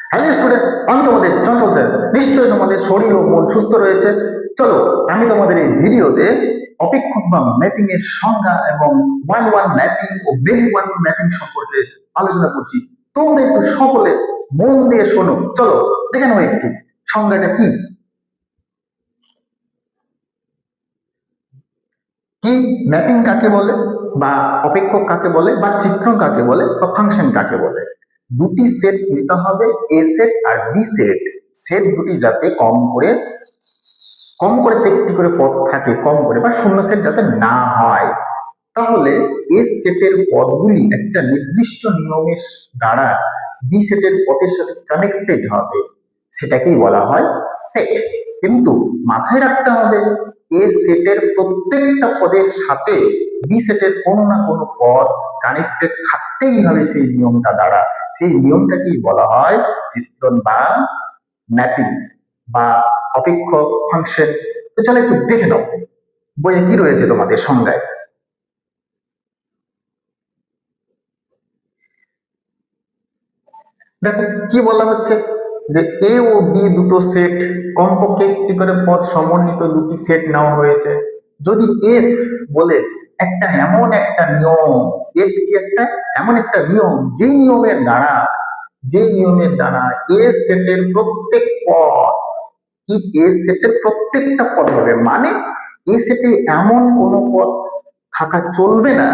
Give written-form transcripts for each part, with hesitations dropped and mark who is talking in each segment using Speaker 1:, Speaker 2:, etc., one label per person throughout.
Speaker 1: Hello student, আমি তোমাদের চঞ্চল sir. নিশ্চয়ই তোমাদের শরীর ও মন সুস্থ রয়েছে। চলো, আমি তোমাদের এই ভিডিওতে অপেক্ষক বা ম্যাপিং এর সংজ্ঞা এবং ওয়ান ওয়ান ম্যাপিং ও বেলি ওয়ান ম্যাপিং সম্পর্কে আলোচনা করছি। তোমরা একটু সকলে মন দিয়ে শোনো। চলো দেখে নাও একটু সংজ্ঞাটা কি কি ম্যাপিং কাকে বলে, বা অপেক্ষক কাকে বলে, বা চিত্রণ কাকে বলে, বা ফাংশন কাকে বলে। দুটি সেট নিতে হবে, এ সেট আর বি সেট। সেট দুটি যাতে কম করে একটি করে পদ থাকে, কম করে, বা শূন্য সেট যাতে না হয়। তাহলে এ সেটের পদগুলি একটা নির্দিষ্ট নিয়মের দ্বারা বি সেটের পদের সাথে কানেক্টেড হবে, সেটাকেই বলা হয় সেট। কিন্তু মাথায় রাখতে হবে, এ সেটের প্রত্যেকটা পদের সাথে বি সেটের কোনো না কোনো পদ কানেক্টেড থাকতেই হবে সেই নিয়মটা দ্বারা। সেই নিয়মটাকেই বলা হয় চিত্রণ বা ম্যাপিং বা অপেক্ষক ফাংশন। তো চলো একটু দেখে নাও বইয়ে কি রয়েছে তোমাদের সংজ্ঞায়। দেখো কি বলা হচ্ছে, যে এ ও বি দুটো সেট, কমপক্ষে একটি করে পদ সমন্বিত দুটি সেট নেওয়া হয়েছে। যদি এফ বলে এমন একটা নিয়ম, এফ কি একটা এমন একটা নিয়ম, যে নিয়মের দ্বারা এ সেটের প্রত্যেক পদ কি এ সেটের প্রত্যেকটা পদ হবে, মানে এ সেটে এমন কোন পদ থাকা চলবে না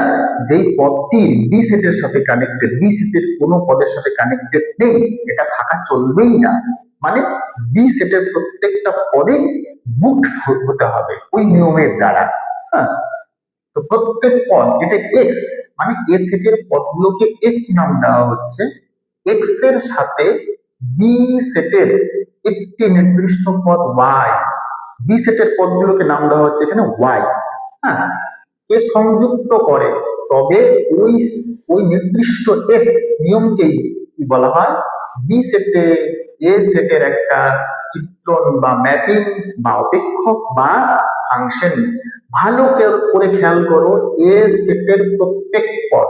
Speaker 1: যেই পদটি বি সেটের সাথে কানেক্টেড, বি সেটের কোনো পদের সাথে কানেক্টেড নেই, এটা থাকা চলবেই না। মানে বি সেটের প্রত্যেকটা পদে বুকড হতে হবে ওই নিয়মের দ্বারা। হ্যাঁ, তো প্রত্যেক পদ যেটা এক্স, মানে এ সেটের পদগুলোকে এক্স নাম দেওয়া হচ্ছে। এক্স এর সাথে বি সেটের একটি নির্দিষ্ট পদ ওয়াই, বি সেটের পদগুলোকে নাম দেওয়া হচ্ছে এখানে ওয়াই। হ্যাঁ, কে সংযুক্ত করে, তবে ওই ওই নির্দিষ্ট এফ নিয়মকেই কি বলা হয়, বি সেটে এ সেটের একটা চিত্রণ বা ম্যাপিং বা অপেক্ষক বা ফাংশন। ভালো করে খেয়াল করো, এ সেটের প্রত্যেক পদ,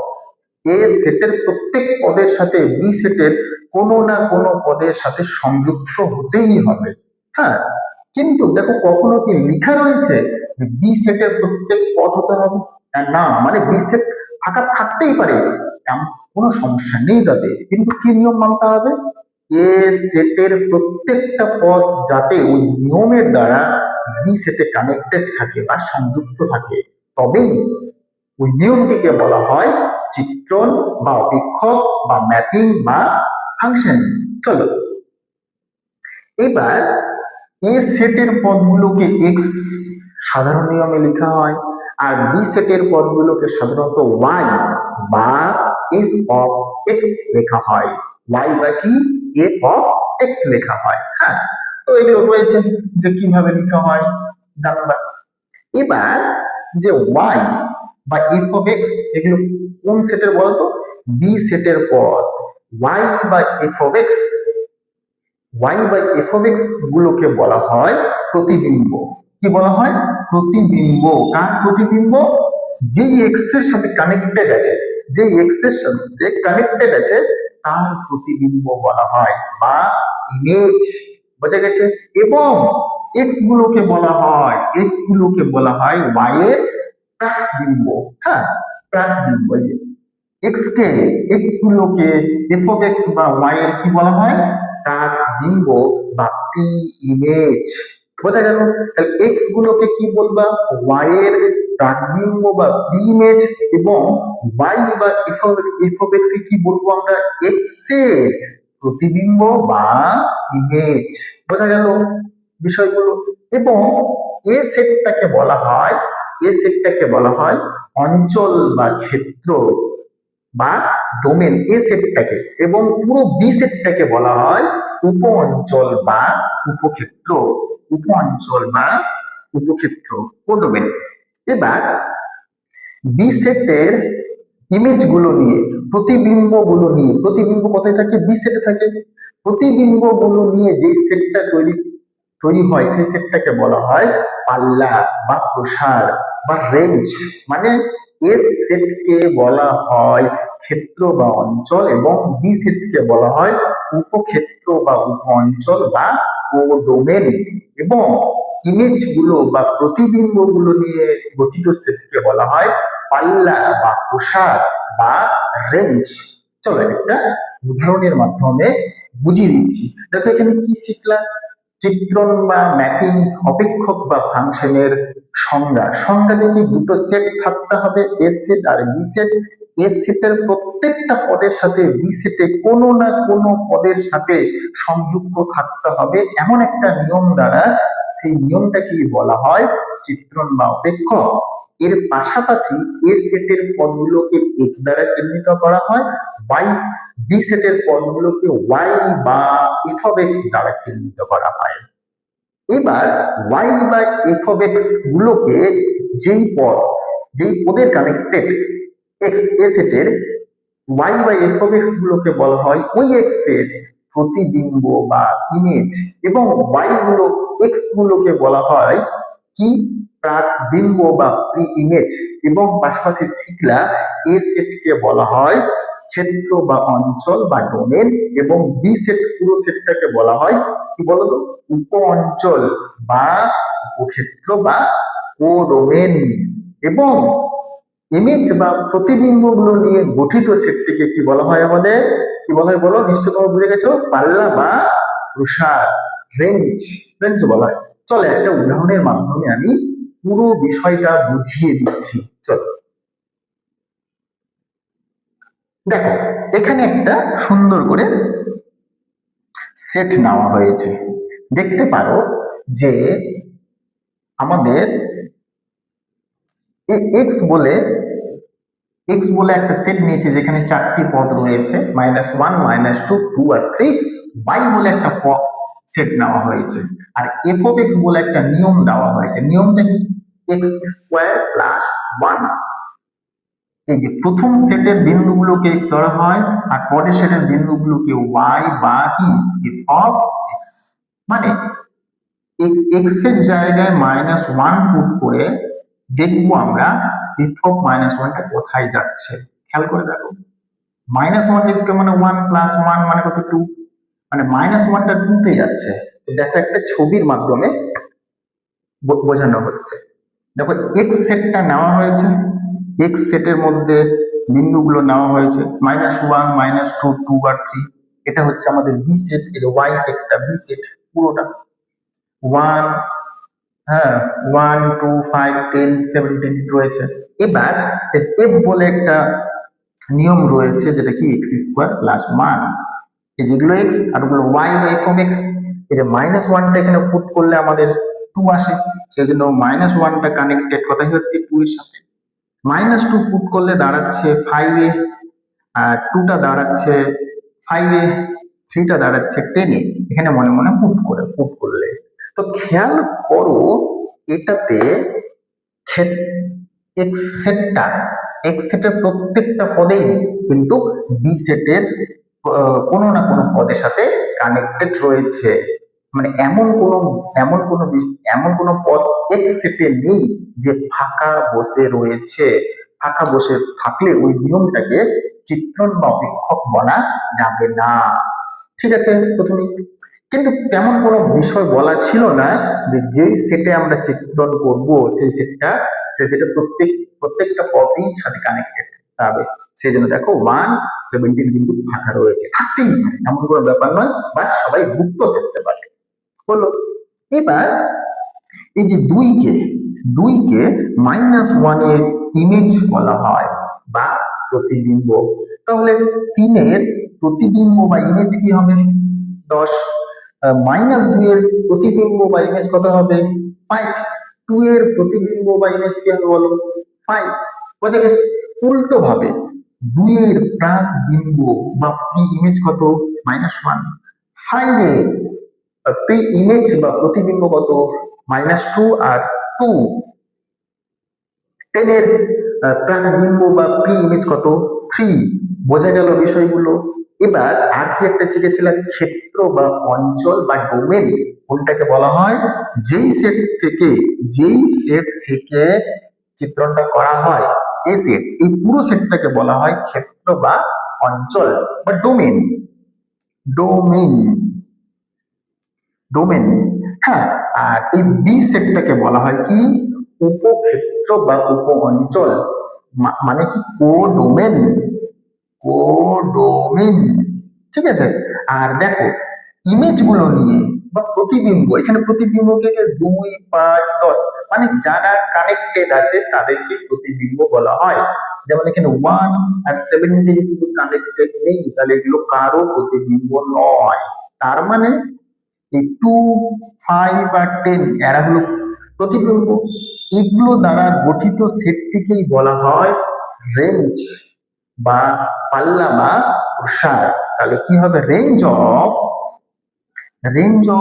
Speaker 1: এ সেটের প্রত্যেক পদের সাথে বি সেটের কোনো না কোনো পদের সাথে সংযুক্ত হতেই হবে। হ্যাঁ, কিন্তু দেখো কখনো কি লেখা রয়েছে যে বি সেটের প্রত্যেক পদ হতে হবে? না, মানে বি সেট ফাঁকা থাকতেই পারে, এমন কোনো সমস্যা নেই তাতে, কিন্তু কি নিয়ম মানতে হবে, এ সেটের প্রত্যেকটা পদ যাতে ওই নিয়মের দ্বারা বি সেটে কানেক্টেড থাকে বা সংযুক্ত থাকে, তবেই ওই নিয়মটিকে বলা হয় চিত্রণ বা অপেক্ষক বা ম্যাপিং বা ফাংশন। চলো এবার এ সেটের পদগুলোকে এক্স সাধারণ নিয়মে লেখা হয়, আর বি সেটের পদগুলোকে সাধারণত ওয়াই বা এফ অফ এক্স লেখা হয়। ওয়াই বা কি, এফ অফ এক্স লেখা হয়। হ্যাঁ, তো এগুলো রয়েছে যে কিভাবে লেখা হয় জানবা। এবার যে ওয়াই বা এফ অফ এক্স, এগুলো কোন সেটের বলতো, বি সেটের পদ। ওয়াই বা f of x, y by f of x গুলোকে বলা হয় প্রতিবিম্ব। কি বলা হয়? প্রতিবিম্ব। কার প্রতিবিম্ব? যেই এক্স এর সাথে কানেক্টেড আছে, যেই এক্স এর সাথে কানেক্টেড আছে তার প্রতিবিম্ব বলা হয় বা ইমেজ। বোঝা গেছে? এবং এক্স গুলোকে বলা হয় ওয়াই এর প্রাকবিম্ব। হ্যাঁ, প্রাকবিম্ব। এই যে এক্স গুলোকে এফ অফ এক্স বা ওয়াই এর কি বলা হয়? প্রাকবিম্ব বা প্রি ইমেজ। বোঝা গেল? তাহলে এক্স গুলোকে কি বলবা? ওয়াই এর প্রাকবিম্ব বা প্রি ইমেজ, এবং ওয়াই বা এফ অফ এক্স কে কি বলবো আমরা? এক্স এর প্রতিবিম্ব বা ইমেজ। বোঝা গেল বিষয়গুলো? এবং এ সেটটাকে বলা হয় অঞ্চল বা ক্ষেত্র বা ডোমেন, এ সেটটাকে। এবং পুরো বি সেটটাকে বলা হয় উপ অঞ্চল বা উপক্ষেত্র, উপ অঞ্চল বা উপক্ষেত্র ও ডোমেন। এবার বি সেটের ইমেজ গুলো নিয়ে, প্রতিবিম্ব কোথায় থাকে? বি সেটে থাকে। প্রতিবিম্ব গুলো নিয়ে যে সেটটা তৈরি হয় সেই সেটটাকে বলা হয় পাল্লা বা প্রসার বা রেঞ্জ। মানে এ সেটকে বলা হয় ক্ষেত্র বা অঞ্চল, এবং বি সেটকে বলা হয় উপক্ষেত্র বা উপ অঞ্চল বা ডোমেন এবং ইমেজ গুলো বা প্রতিবিম্ব গুলো নিয়ে গঠিত সেটকে বলা হয় পাল্লা বা প্রসার বা রেঞ্জ। চলো একটা উদাহরণের মাধ্যমে বুঝিয়ে দিচ্ছি। দেখো এখানে কি শিখলাম, চিত্রণ বা ম্যাপিং অপেক্ষক বা ফাংশনের সংজ্ঞা দেখি দুটো সেট থাকতে হবে, এ সেট আর বি সেট। এ সেটের প্রত্যেকটা পদের সাথে বি সেটে কোনো না কোনো পদের সাথে সংযুক্ত থাকতে হবে এমন একটা নিয়ম দ্বারা সেই নিয়মটাকে বলা হয় চিত্রণ বা অপেক্ষক। এর পাশাপাশি এ সেটের পদগুলোকে এক্স দ্বারা চিহ্নিত করা হয়, ওয়াই বি সেটের পদগুলোকে ওয়াই বা এফ অফ এক্স দ্বারা চিহ্নিত করা হয়। এবার ওয়াই বা এফ অফ এক্স গুলোকে যেই পদের কানেক্টেড এক্স এ সেটের ওয়াই বা এফ অফ এক্স গুলোকে বলা হয় ওই এক্স এর প্রতিবিম্ব বা ইমেজ এবং ওয়াই গুলো এক্স গুলোকে বলা হয় কি প্রাকবিম্ব বা প্রি ইমেজ। এবং পাশাপাশি শিখলা এ সেটকে বলা হয় ক্ষেত্র বা অঞ্চল বা ডোমেন এবং বি সেট পুরো সেটটাকে বলা হয় কি বলতো উপ অঞ্চল বা উপক্ষেত্র বা ডোমেন। এবং ইমেজ বা প্রতিবিম্ব গুলো নিয়ে গঠিত সেটটিকে কি বলা হয় আমাদের, কি বলা হয় বলো, নিশ্চয় তোমরা বুঝে গেছো, পাল্লা বা প্রসার, রেঞ্জ রেঞ্জ বলা হয়। চলো একটা উদাহরণের মাধ্যমে আমি পুরো বিষয়টা বুঝিয়ে দিচ্ছি। চলো দেখো এখানে একটা সুন্দর করে সেট নেওয়া হয়েছে, দেখতে পারো যে আমাদের এক্স বলে একটা সেট নিয়েছে যেখানে চারটি পদ রয়েছে, -1 -2 2 আর 3। y বলে একটা সেট নেওয়া হয়েছে আর এফ অফ এক্স বলে একটা নিয়ম দেওয়া হয়েছে। নিয়মটা কি, এক্স স্কোয়ার প্লাস 1। এই যে প্রথম সেটের বিন্দুগুলোকে এক্স ধরা হয় আর পরের সেটের বিন্দুগুলোকে ওয়াই বা কি এফ অফ এক্স। মানে এক্স এর জায়গায় -1 পুট করে দেখবো আমরা এফ অফ -1টা কোথায় যাচ্ছে। খেয়াল করে দেখো, -1 এক্স মানে 1 প্লাস 1 মানে কত 2, মানে -1টা 2 তে যাচ্ছে। দেখো একটা ছবির মাধ্যমে বোঝানো হচ্ছে। দেখো এক্স সেটটা নেওয়া হয়েছে, এক্স সেটের মধ্যে বিন্দুগুলো নেওয়া হয়েছে -1 -2 2 আর 3। এটা হচ্ছে আমাদের বি সেট। এই যে ওয়াই সেটটা বি সেট পুরোটা 1, হ্যাঁ 1 2 5 10 17 রয়েছে। এবার এফ বলে একটা নিয়ম রয়েছে যেটা কি এক্স স্কোয়ার প্লাস 1। এই যেগুলো এক্স আর ওগুলো ওয়াই বা এফ অফ এক্স। এই যে -1টা এখানে পুট করলে আমাদের 2 আসে, সেই জন্য -1টা কানেক্টেড কোথায় হচ্ছে 2 এর সাথে। -2 পুট করলে দাঁড়াচ্ছে 5 এ, আর 2টা দাঁড়াচ্ছে 5 এ, 3টা দাঁড়াচ্ছে 10 এ। এখানে মনে মনে পুট করলে তো খেয়াল করো এটাতে এক্স সেটের প্রত্যেকটা পদেই কিন্তু বি সেটের কোনো না কোনো পদের সাথে কানেক্টেড রয়েছে। মানে এমন কোনো পদ এক্স সেটে নেই যে ফাঁকা বসে রয়েছে। ফাঁকা বসে থাকলে ওই নিয়মটাকে চিত্রণ বা অপেক্ষক বলা যাবে না। ঠিক আছে প্রথমে, কিন্তু তেমন কোনো বিষয় বলা ছিল না যে যেই সেটে আমরা চিত্রণ করব সেই সেটে প্রত্যেকটা পদেই সাথে কানেক্টেড হবে। সেই জন্য দেখো 117 কিন্তু ফাঁকা রয়েছে, থাকতেই পারে, এমন কোনো ব্যাপার নয়, বাট সবাই যুক্ত থাকতে পারে। হলো, এবার এই যে দুইকে -1 এর ইমেজ বলা হয় বা প্রতিবিম্ব। তাহলে 3 এর প্রতিবিম্ব বা ইমেজ কি হবে 10, -2 এর প্রতিবিম্ব বা ইমেজ কত হবে 5, 2 এর প্রতিবিম্ব বা ইমেজ কি হবে বলো 5। বোঝা গেছে? উল্টো ভাবে 2 এর প্রাকবিম্ব বা প্রি ইমেজ কত -1, 5 এর প্রি ইমেজ বা প্রতিবিম্ব কত -2 আর 2, 10 এর প্রাকবিম্ব বা প্রি ইমেজ কত 3। বোঝা গেল বিষয়গুলো? এবার আর কি একটা শিখেছিলাম, ক্ষেত্র বা অঞ্চল বা ডোমেন কোনটাকে বলা হয় যেই সেট থেকে চিত্রণটা করা হয় এই পুরো সেটটাকে বলা হয় ক্ষেত্র বা অঞ্চল বা ডোমেন। Domain, domain. হ্যাঁ, আর এই বি সেটটাকে বলা হয় কি উপক্ষেত্র বা উপ অঞ্চল, মানে কি কোডোমেন, কোডোমেন। ঠিক আছে। আর দেখো ইমেজ গুলো নিয়ে বা প্রতিবিম্ব, এখানে প্রতিবিম্বকে 2, 5, 10 মানে যারা কানেক্টেড আছে তাদেরকে প্রতিবিম্ব বলা হয়। যেমন এখানে 1 আর 17 কিন্তু কানেক্টেড নেই, তাহলে এগুলো কারো প্রতিবিম্ব নয়। তার মানে এই 2, 5 আর 10 এরা হলো প্রতিবিম্ব। এগুলো দ্বারা গঠিত সেটটিকেই বলা হয় রেঞ্জ বা পাল্লা বা প্রসার। তাহলে কি হবে, range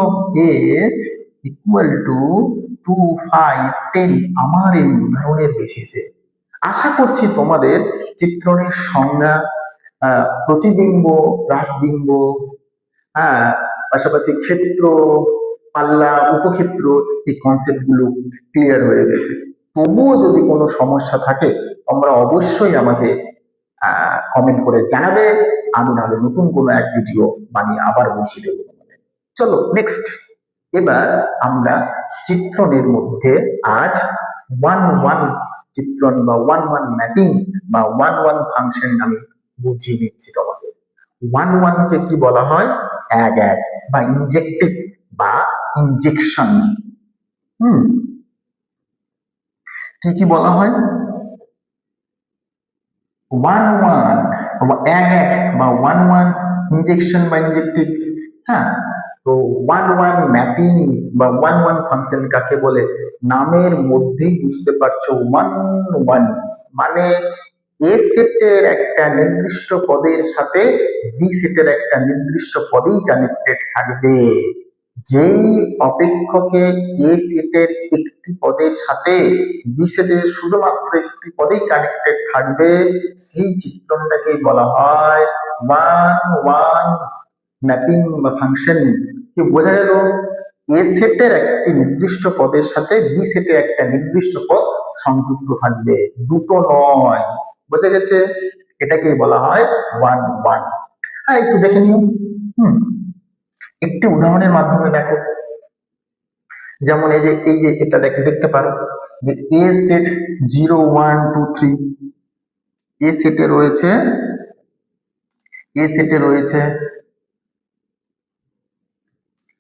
Speaker 1: of F equal to 2, 5, 10 আমার এই উদাহরণের বেসিসে। আশা করছি তোমাদের চিত্রণের সংজ্ঞা, প্রতিবিম্ব, প্রাকবিম্ব, হ্যাঁ, পাশাপাশি ক্ষেত্র, পাল্লা, উপক্ষেত্র, এই কনসেপ্ট গুলো ক্লিয়ার হয়ে গেছে। তবুও যদি কোনো সমস্যা থাকে তোমরা অবশ্যই আমাকে কমেন্ট করে জানাবে, আমি নাহলে নতুন কোনো এক ভিডিও বানিয়ে আবার বসিয়ে দেবো তোমাদের। চলো নেক্সট, এবার আমরা চিত্রণের মধ্যে আজ 1-1 চিত্রণ বা 1-1 ম্যাপিং বা 1-1 ফাংশন আমি বুঝিয়ে দিচ্ছি তোমাদের। 1-1 কে কি বলা হয়, এক এক বা ইনজেক্টিভ বা ইনজেকশন। কি কি বলা হয়, 1-1 এক এক বা 1-1 ইনজেকশন বা ইনজেক্টিভ। হ্যাঁ, তো 1-1 ম্যাপিং বা 1-1 ফাংশন কাকে বলে, নামের মধ্যেই বুঝতে পারছো 1-1 মানে এ সেটের একটা নির্দিষ্ট পদের সাথে বি সেটের একটা নির্দিষ্ট পদেই কানেক্টেড থাকবে। যেই অপেক্ষকে এ সেটের একটি পদের সাথে বি সেটের শুধুমাত্র একটি পদেই কানেক্টেড থাকবে, সেই চিত্রণটাকে বলা হয় 1-1 ম্যাপিং বা ফাংশন। কি বোঝা গেল, এ সেটের একটি নির্দিষ্ট পদের সাথে বি সেটের একটা নির্দিষ্ট পদ সংযুক্ত থাকবে, দুটো নয়। বোঝা গেছে, এটাকে বলা হয় 1-1। হ্যাঁ, একটু দেখে নিও। একটি উদাহরণের মাধ্যমে দেখো, যেমন এই যে এটা দেখতে পারো যে এ সেট 0, 1, 2, 3, এ সেটে রয়েছে, এ সেটে রয়েছে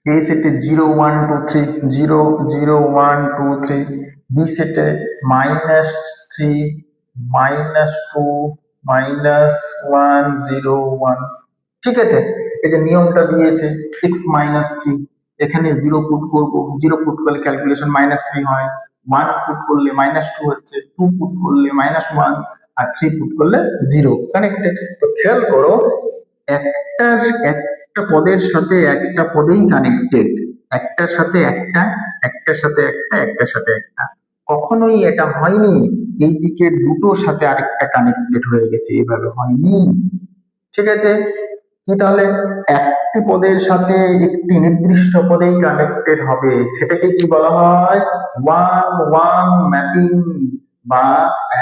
Speaker 1: এ সেটে 0, 1, 2, 3, 0, 0, 1, 2, 3, বি সেটে -3, -2, -1, 0, 1। ঠিক আছে, এই যে নিয়মটা দিয়েছে x-3, এখানে 0 পুট করবো, 0 পুট করলে ক্যালকুলেশন -3 হয়, 1 পুট করলে -2 হচ্ছে, 2 পুট করলে -1 আর 3 পুট করলে 0 কানেক্টেড। তো খেয়াল করো, একটা একটা পদের সাথে একটা পদেই কানেক্টেড, একটার সাথে একটা, একটার সাথে একটা, একটার সাথে একটা। কখনোই এটা হয়নি এই দিকে দুটোর সাথে আরেকটা কানেক্টেড হয়ে গেছে, এভাবে হয়নি। ঠিক আছে, কি তাহলে একটি পদের সাথে একটি নির্দিষ্ট পদেই কানেক্টেড হবে, সেটাকে কি বলা হয় 1-1 ম্যাপিং বা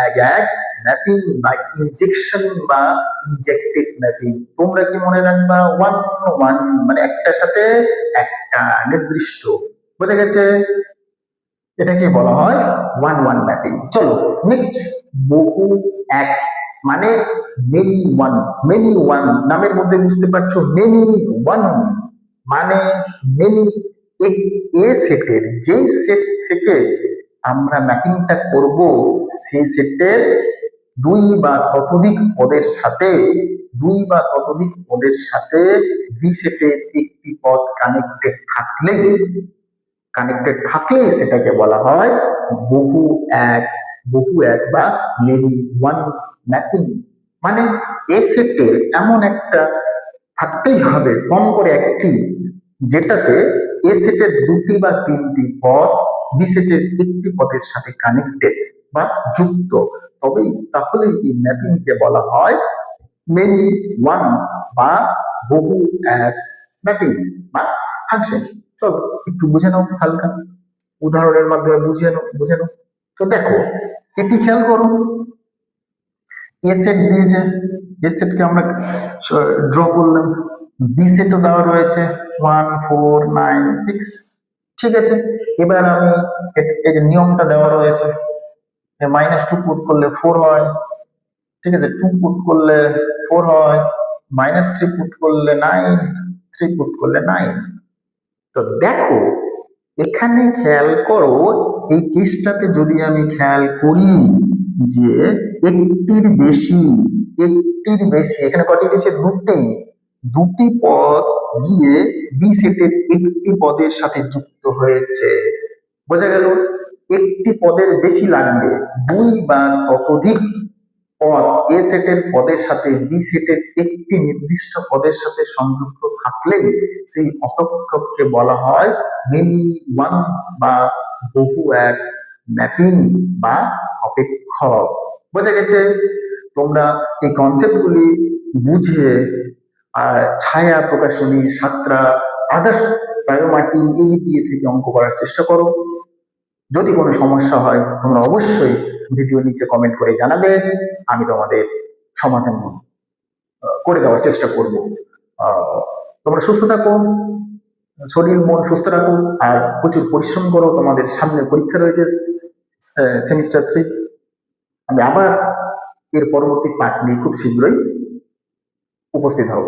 Speaker 1: এক এক ম্যাপিং বা ইনজেকশন বা ইনজেক্টেড ম্যাপিং। তোমরা কি মনে রাখবা, 1-1 মানে একটার সাথে একটা নির্দিষ্ট। বোঝা গেছে, এটাকে বলা হয় 1-1 ম্যাপিং। চলো নেক্সট, বহু এক মানে মেনি ওয়ান নামের মধ্যে বুঝতে পারছো, মেনি ওয়ান মানে মেনি। এ সেটের যেই সেট থেকে আমরা ম্যাপিংটা করব, সেই সেটের দুই বা ততোধিক পদের সাথে, দুই বা ততোধিক পদের সাথে বি সেটের একটি পদ কানেক্টেড থাকলে সেটাকে বলা হয় বহু এক, বহু এক বা মেনি ওয়ান ম্যাপিং। মানে এ সেটে এমন একটা থাকতেই হবে, কম করে একটি, যেটাতে এ সেটের দুটি বা তিনটি পদ বি সেটের একটি পদের সাথে কানেক্টেড বা যুক্ত, তবেই তাহলে এই ম্যাপিং কে বলা হয় মেনি ওয়ান বা বহু এক ম্যাপিং বা ফাংশন। চলো একটু বুঝে নাও, হালকা উদাহরণের মাধ্যমে বুঝে নাও। তো দেখো, এটি খেয়াল করো, এ সেট দিয়েছে, এ সেটকে আমরা ড্র করলাম, বি সেটও দেওয়া রয়েছে 1 4 9 6। ঠিক আছে, এবার আমি এই যে নিয়মটা দেওয়া রয়েছে, -2 পুট করলে 4 হয়, ঠিক আছে, 2 পুট করলে 4 হয়, -3 পুট করলে 9, 3 পুট করলে 9। তো দেখো এখানে খেয়াল করো, এই কেসটাতে যদি আমি খেয়াল করি যে একটির বেশি এখানে কটি বেশি, দুটি পদ গিয়ে বি সেটের একটি পদের সাথে যুক্ত হয়েছে। বোঝা গেল, একটি পদের বেশি লাগবে, দুই বা ততোধিক পদ এ সেটের পদের সাথে বি সেটের একটি নির্দিষ্ট পদের সাথে সংযুক্ত থাকলেই সেই অপেক্ষককে বলা হয় মেনি ওয়ান বা বহু এক ম্যাপিং বা অপেক্ষক। বোঝা গেছে? তোমরা এই কনসেপ্টগুলি বুঝে ছায়া প্রকাশনী, সাতরা, আদার্স বায়োমার্কিং এই থেকে অঙ্ক করার চেষ্টা করো। যদি কোনো সমস্যা হয় তোমরা অবশ্যই ভিডিও নিচে কমেন্ট করে জানাবে, আমি তোমাদের সমাধান করে দেওয়ার চেষ্টা করব। তোমরা সুস্থ থাকো, শরীর মন সুস্থ রাখো, আর প্রচুর পরিশ্রম করো। তোমাদের সামনে পরীক্ষা রয়েছে সেমিস্টার 3। আমি আবার এর পরবর্তী পাঠ নিয়ে খুব শীঘ্রই উপস্থিত হব।